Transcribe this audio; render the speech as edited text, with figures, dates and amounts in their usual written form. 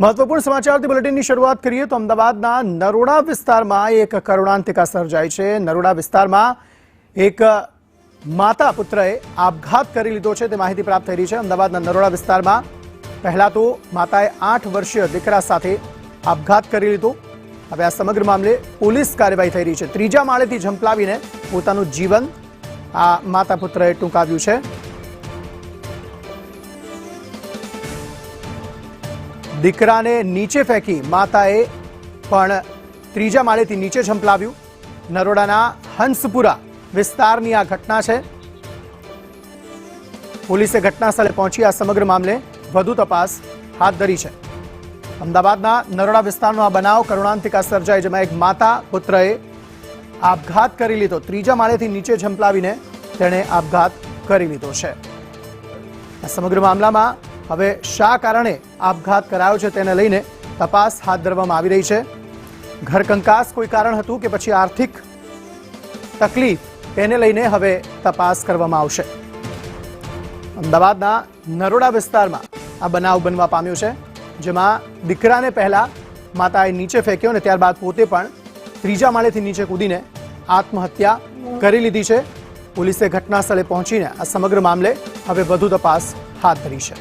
महत्वपूर्ण समाचार बुलेटिन की शुरुआत करिए तो अमदावादना नरोडा विस्तार में एक करुणांतिका सर्जाई है। नरोडा विस्तार में एक माता पुत्रए आपघात कर लीधो है, माहिती प्राप्त थई रही है। अमदावादना नरोडा विस्तार में पहला तो माताए 8 वर्षीय दीकरा साथे आपघात कर लीधो। हवे आ समग्र मामले पोलीस कार्यवाही थई रही है। त्रीजा माळेथी झंपलावीने पोतानुं जीवन आ माता पुत्रए टूंकाव्युं छे। दीकराने नीचे फेंकी माताए पण त्रीजा माळेथी नीचे झंपलाव्युं। नरोडाना हंसपुरा विस्तारनी आ घटना है। पोलीसे घटनास्थळे पहोंची आ समग्र मामले વધુ તપાસ હાથ ધરી છે। અમદાવાદના નરોડા વિસ્તારનો આ બનાવ કરુણાંતિકા સર્જાઈ, જેમાં એક માતા પુત્રએ આપઘાત કરી લીધો। ત્રીજા માળેથી નીચે ઝંપલાવીને તેણે આપઘાત કરી લીધો છે। આ સમગ્ર મામલામાં હવે શા કારણે આપઘાત કરાયો છે તેને લઈને તપાસ હાથ ધરવામાં આવી રહી છે। ઘર કંકાસ કોઈ કારણ હતું કે પછી આર્થિક તકલીફ, તેને લઈને હવે તપાસ કરવામાં આવશે। અમદાવાદના નરોડા વિસ્તારમાં આ બનાવ બનવા પામ્યો છે, જેમાં દીકરાને પહેલા માતાએ નીચે ફેંક્યો અને ત્યારબાદ પોતે પણ ત્રીજા માળેથી નીચે કૂદીને આત્મહત્યા કરી લીધી છે। પોલીસે ઘટનાસ્થળે પહોંચીને આ સમગ્ર મામલે હવે વધુ તપાસ હાથ ધરી છે।